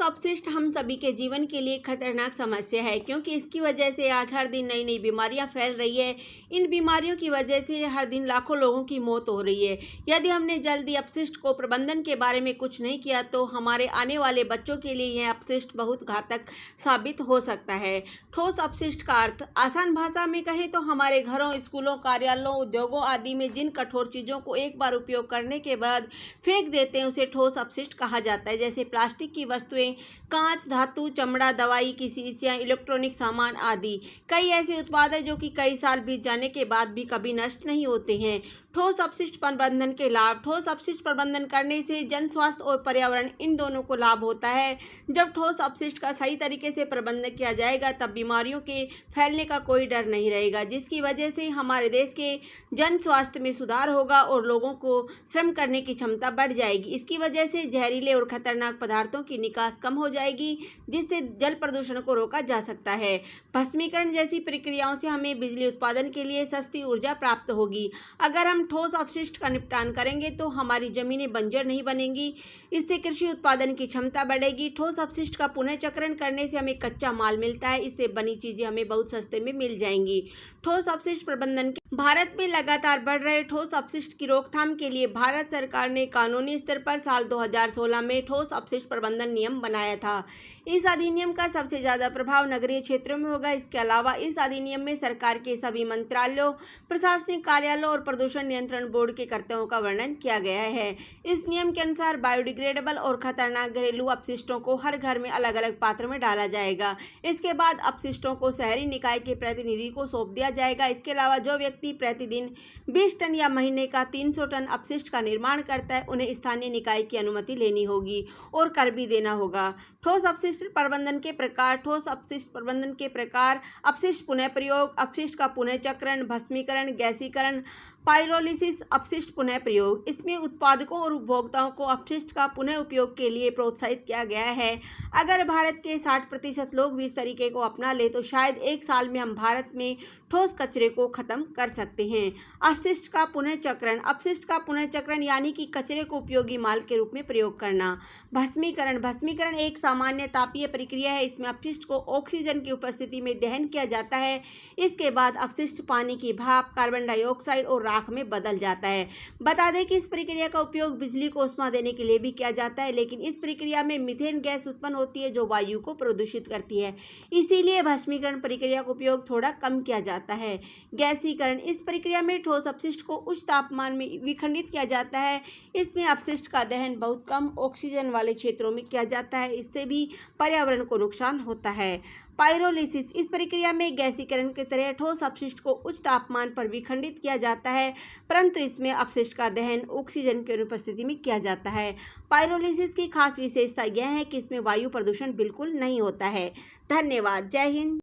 अपशिष्ट हम सभी के जीवन के लिए खतरनाक समस्या है, क्योंकि इसकी वजह से आज हर दिन नई नई बीमारियां फैल रही है। इन बीमारियों की वजह से हर दिन लाखों लोगों की मौत हो रही है। यदि हमने जल्दी अपशिष्ट को प्रबंधन के बारे में कुछ नहीं किया तो हमारे आने वाले बच्चों के लिए यह अपशिष्ट बहुत घातक साबित हो सकता है। ठोस अपशिष्ट का अर्थ आसान भाषा में कहें तो हमारे घरों, स्कूलों, कार्यालयों, उद्योगों आदि में जिन कठोर चीज़ों को एक बार उपयोग करने के बाद फेंक देते हैं उसे ठोस अपशिष्ट कहा जाता है। जैसे प्लास्टिक की वस्तुएं, कांच, धातु, चमड़ा, दवाई की शीशियां, इलेक्ट्रॉनिक सामान आदि। कई ऐसे उत्पाद हैं जो कि कई साल बीत जाने के बाद भी कभी नष्ट नहीं होते हैं। ठोस अपशिष्ट प्रबंधन के लाभ। ठोस अपशिष्ट प्रबंधन करने से जन स्वास्थ्य और पर्यावरण इन दोनों को लाभ होता है। जब ठोस अपशिष्ट का सही तरीके से प्रबंधन किया जाएगा तब बीमारियों के फैलने का कोई डर नहीं रहेगा, जिसकी वजह से हमारे देश के जन स्वास्थ्य में सुधार होगा और लोगों को श्रम करने की क्षमता बढ़ जाएगी। इसकी वजह से जहरीले और खतरनाक पदार्थों की निकास कम हो जाएगी, जिससे जल प्रदूषण को रोका जा सकता है। भस्मीकरण जैसी प्रक्रियाओं से हमें बिजली उत्पादन के लिए सस्ती ऊर्जा प्राप्त होगी। अगर हम ठोस अपशिष्ट का निपटान करेंगे तो हमारी जमीनें बंजर नहीं बनेंगी। इससे कृषि उत्पादन की क्षमता बढ़ेगी। ठोस अपशिष्ट का पुनः चक्रण करने से हमें कच्चा माल मिलता है। इससे बनी चीजें हमें बहुत सस्ते में मिल जाएंगी। ठोस अपशिष्ट प्रबंधन के भारत में लगातार बढ़ रहे ठोस अपशिष्ट की रोकथाम के लिए भारत सरकार ने कानूनी स्तर पर साल 2016 में ठोस अपशिष्ट प्रबंधन नियम बनाया था। इस अधिनियम का सबसे ज्यादा प्रभाव नगरीय क्षेत्रों में होगा। इसके अलावा इस अधिनियम में सरकार के सभी मंत्रालयों, प्रशासनिक कार्यालयों और प्रदूषण नियंत्रण बोर्ड के कर्तव्यों का वर्णन किया गया है। इस नियम के अनुसार बायोडिग्रेडेबल और खतरनाक घरेलू अपशिष्टों को हर घर में अलग अलग पात्र में डाला जाएगा। इसके बाद अपशिष्टों को शहरी निकाय के प्रतिनिधि को सौंप दिया जाएगा। इसके अलावा जो व्यक्ति प्रतिदिन 20 टन या महीने का 300 टन अपशिष्ट का निर्माण करता है उन्हें स्थानीय निकाय की अनुमति लेनी होगी और कर भी देना होगा। ठोस अपशिष्ट प्रबंधन के प्रकार। ठोस अपशिष्ट प्रबंधन के प्रकार: अपशिष्ट पुनः प्रयोग, अपशिष्ट का पुनः चक्रण, भस्मीकरण, गैसीकरण, पाइरोलिसिस, अपशिष्ट पुनः प्रयोग। इसमें उत्पादकों और उपभोक्ताओं को अपशिष्ट का पुनः उपयोग के लिए प्रोत्साहित किया गया है। अगर भारत के 60% लोग भी इस तरीके को अपना ले तो शायद एक साल में हम भारत में ठोस कचरे को खत्म कर सकते हैं। अपशिष्ट का पुनः चक्रण। अपशिष्ट का पुनः चक्रण यानी कि कचरे को उपयोगी माल के रूप में प्रयोग करना। भस्मीकरण। भस्मीकरण एक सामान्य तापीय प्रक्रिया है। इसमें अपशिष्ट को ऑक्सीजन की उपस्थिति में दहन किया जाता है। इसके बाद अपशिष्ट पानी की भाप, कार्बन डाइऑक्साइड और राख में बदल जाता है। बता दें कि इस प्रक्रिया का उपयोग बिजली को ऊष्मा देने के लिए भी किया जाता है, लेकिन इस प्रक्रिया में मीथेन गैस उत्पन्न होती है जो वायु को प्रदूषित करती है। इसीलिए भस्मीकरण प्रक्रिया का उपयोग थोड़ा कम किया जाता है। गैसीकरण। इस प्रक्रिया में ठोस अपशिष्ट को उच्च तापमान में विखंडित किया जाता है। इसमें अपशिष्ट का दहन बहुत कम ऑक्सीजन वाले क्षेत्रों में किया जाता है। इससे भी पर्यावरण को नुकसान होता है। पाइरोलिसिस। इस प्रक्रिया में गैसीकरण की तरह ठोस अपशिष्ट को उच्च तापमान पर विखंडित किया जाता है, परंतु इसमें अपशिष्ट का दहन ऑक्सीजन की अनुपस्थिति में किया जाता है। पाइरोलिसिस की खास विशेषता यह है कि इसमें वायु प्रदूषण बिल्कुल नहीं होता है। धन्यवाद। जय हिंद।